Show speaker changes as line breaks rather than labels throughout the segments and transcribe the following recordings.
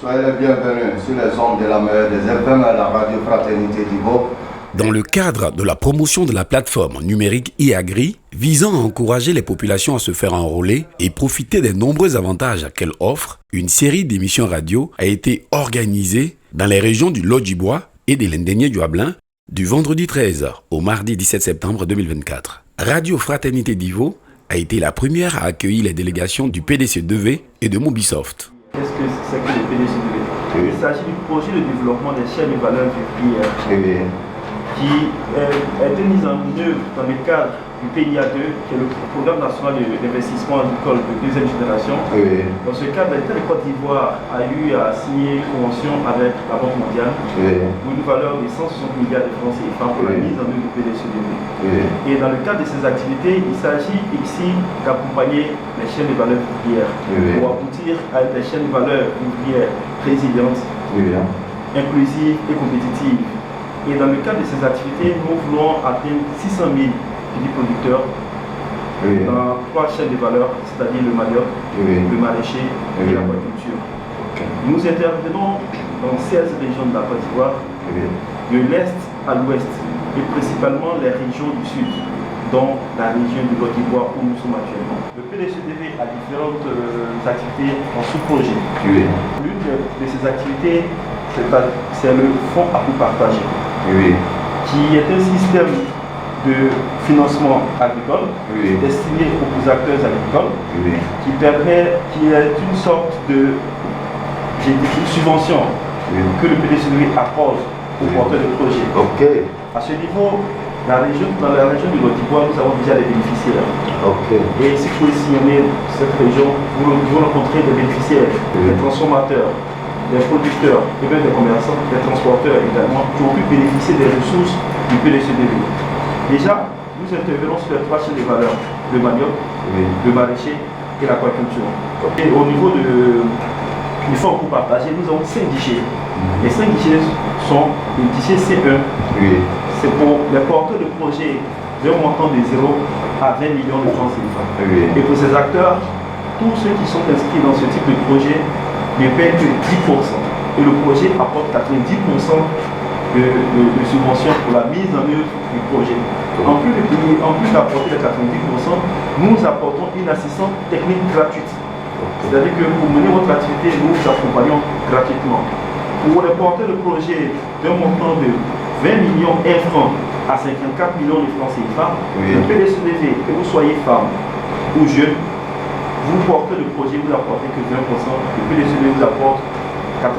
Soyez les bienvenus sur les ondes de la meilleure des FM à la radio Fraternité d'Ivo.
Dans le cadre de la promotion de la plateforme numérique e-Agri, visant à encourager les populations à se faire enrôler et profiter des nombreux avantages qu'elle offre, une série d'émissions radio a été organisée dans les régions du Lodjibois et de l'Indénié du Hablin du vendredi 13 au mardi 17 septembre 2024. Radio Fraternité d'Ivo a été la première à accueillir les délégations du PDC2V et de Mobisoft.
Qu'est-ce que c'est que le PDC2V? Il s'agit du projet de développement des chaînes de valeur vivrières qui a été mise en œuvre dans le cadre du PIA2, qui est le programme national d'investissement agricole de deuxième génération. Dans ce cadre, l'État de Côte d'Ivoire a eu à signer une convention avec la Banque mondiale pour une valeur de 160 milliards de francs CFA pour la mise en œuvre du PDC2V. Et dans le cadre de ces activités, il s'agit ici d'accompagner les chaînes de valeur vivrières pour aboutir à des chaînes de valeur vivrières résilientes, inclusives et compétitives. Et dans le cadre de ces activités, nous voulons atteindre 600 000 petits producteurs dans 3 chaînes de valeur, c'est-à-dire le manioc, le maraîcher et l'aquaculture. Nous intervenons dans 16 régions de la Côte d'Ivoire, de l'Est à l'Ouest, et principalement les régions du Sud, dont la région du Côte d'Ivoire où nous sommes actuellement. Le PDC2V a différentes activités en sous-projet. L'une de ces activités, c'est le fonds à coût partagé, qui est un système de financement agricole destiné aux acteurs agricoles, qui est une sorte de subvention que le PDC2V apporte aux porteurs de projets. À ce niveau, dans la région du Lodjibois, nous avons déjà des bénéficiaires. Et si vous pouvez sillonner cette région, vous rencontrez des bénéficiaires, des transformateurs, des producteurs, et même des commerçants, des transporteurs également, qui ont pu bénéficier des ressources du PDC2V. Déjà, nous intervenons sur les 3 chaînes de valeur, le manioc, le maraîcher et l'aquaculture. Et au niveau du fonds pour partager, nous avons 5 guichets. Les 5 guichets sont les guichets C1. C'est pour les porteurs de projets d'un montant de 0 à 20 millions de francs CFA. Et pour ces acteurs, tous ceux qui sont inscrits dans ce type de projet ne paient que 10%. Et le projet apporte 90% de subventions pour la mise en œuvre du projet. En plus d'apporter les 90%, nous apportons une assistance technique gratuite. C'est-à-dire que pour mener votre activité, nous vous accompagnons gratuitement. Pour les porteurs de projet d'un montant de 20 millions francs à 54 millions de francs CFA, le PDC2V, que vous soyez femme ou jeune, vous portez le projet, vous apportez que 20%, le PDC2V vous apporte 80%.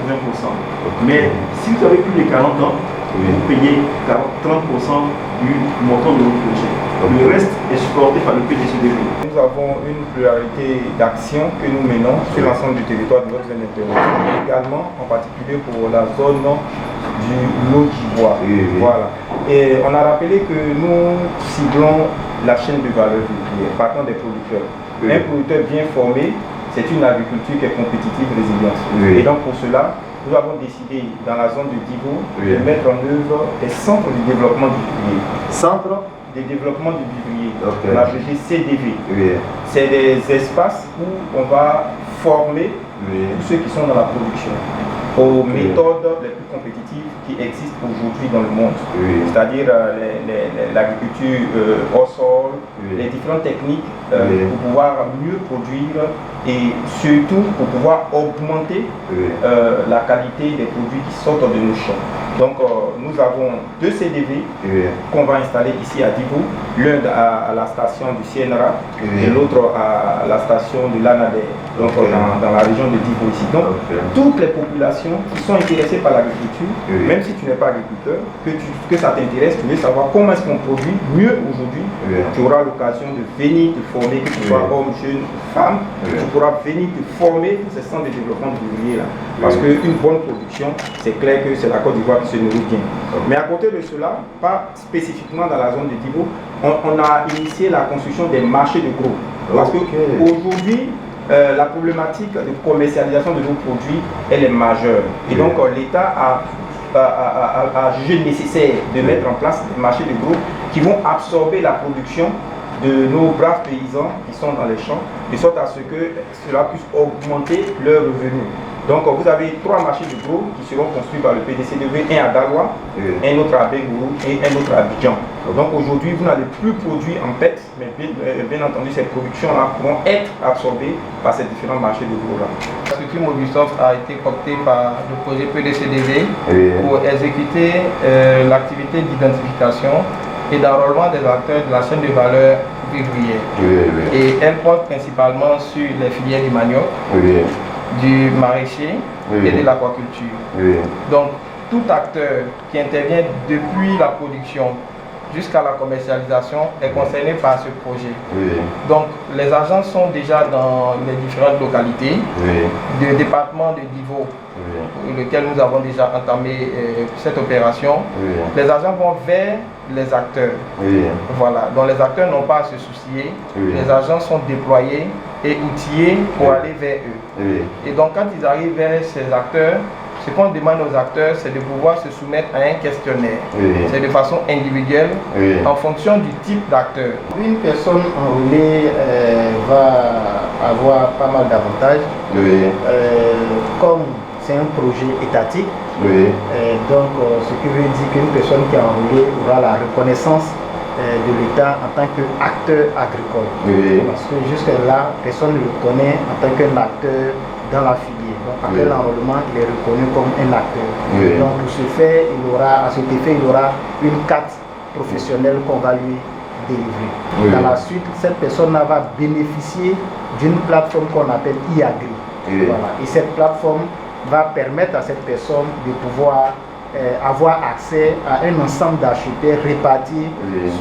Mais si vous avez plus de 40 ans, vous payez 30% du montant de votre projet. Le reste est supporté par le PDC2V.
Nous avons une pluralité d'actions que nous menons sur l'ensemble du territoire de notre zone d'intervention, également en particulier pour la zone du Lodjibois. Voilà. Et on a rappelé que nous ciblons la chaîne de valeur vivrière, partant des producteurs. Un producteur bien formé, c'est une agriculture qui est compétitive, résiliente. Et donc pour cela, nous avons décidé dans la zone de Divo de mettre en œuvre des centres de développement du vivrier. Centres de développement du vivrier, on a appelé CDV. C'est des espaces où on va former tous ceux qui sont dans la production aux méthodes les plus compétitives qui existent aujourd'hui dans le monde, c'est-à-dire l'agriculture au sol, les différentes techniques pour pouvoir mieux produire et surtout pour pouvoir augmenter la qualité des produits qui sortent de nos champs. Donc nous avons 2 CDV qu'on va installer ici à Divo, l'un à la station du CNRA et l'autre à la station de l'ANADER, donc dans la région de Divo ici. Donc toutes les populations qui sont intéressées par l'agriculture, même si tu n'es pas agriculteur, que ça t'intéresse, tu veux savoir comment est-ce qu'on produit mieux aujourd'hui, tu auras l'occasion de venir te former, que tu sois homme, jeune, femme, tu pourras venir te former pour ces centres de développement vivrier là. Parce qu'une bonne production, c'est clair que c'est la Côte d'Ivoire qui se nourrit bien. Mais à côté de cela, pas spécifiquement dans la zone de Divo, on a initié la construction des marchés de gros. Parce qu'aujourd'hui, la problématique de commercialisation de nos produits, elle est majeure. Et donc l'État a jugé nécessaire de mettre en place des marchés de gros qui vont absorber la production de nos braves paysans qui sont dans les champs, de sorte à ce que cela puisse augmenter leurs revenus. Donc vous avez 3 marchés de gros qui seront construits par le PDCDV, un à Daloa, un autre à Bengourou et un autre à Abidjan. Donc aujourd'hui, vous n'allez plus produire en PET, mais bien entendu, ces productions-là pourront être absorbées par ces différents marchés de gros-là.
La structure Mobisoft a été optée par le projet PDCDV pour exécuter l'activité d'identification et d'enrôlement des acteurs de la chaîne de valeur vivrière. Et elle porte principalement sur les filières du manioc, du maraîcher et de l'aquaculture. Donc, tout acteur qui intervient depuis la production jusqu'à la commercialisation est concerné par ce projet. Donc, les agents sont déjà dans les différentes localités du département de Divo, lequel nous avons déjà entamé cette opération. Les agents vont vers les acteurs. Voilà. Donc, les acteurs n'ont pas à se soucier. Les agents sont déployés et outillés pour aller vers eux. Et donc, quand ils arrivent vers ces acteurs, ce qu'on demande aux acteurs, c'est de pouvoir se soumettre à un questionnaire. C'est de façon individuelle, en fonction du type d'acteur.
Une personne enrôlée va avoir pas mal d'avantages. Comme c'est un projet étatique, donc ce qui veut dire qu'une personne qui est enrôlée aura la reconnaissance de l'État en tant qu'acteur agricole. Parce que jusque-là, personne ne le connaît en tant qu'un acteur dans la filière. Donc après l'enrôlement, il est reconnu comme un acteur. Donc pour ce fait, à cet effet, il aura une carte professionnelle qu'on va lui délivrer. Dans la suite, cette personne-là va bénéficier d'une plateforme qu'on appelle IAGRI. Voilà. Et cette plateforme va permettre à cette personne de pouvoir avoir accès à un ensemble d'archipels répartis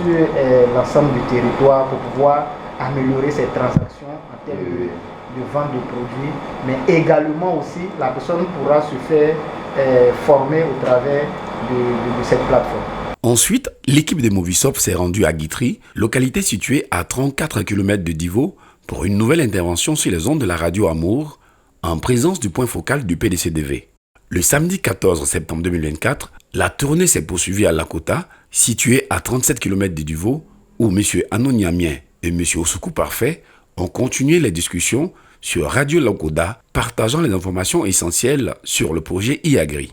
sur l'ensemble du territoire pour pouvoir améliorer ses transactions en termes de vente de produits, mais également aussi la personne pourra se faire former au travers de cette plateforme.
Ensuite, l'équipe de Mobisoft s'est rendue à Guitry, localité située à 34 km de Divo, pour une nouvelle intervention sur les ondes de la radio Amour, en présence du point focal du PDCDV. Le samedi 14 septembre 2024, la tournée s'est poursuivie à Lakota, située à 37 km de Divo, où M. Anoniamien et M. Osuku Parfait ont continué les discussions sur Radio Lakoda, partageant les informations essentielles sur le projet IAGRI.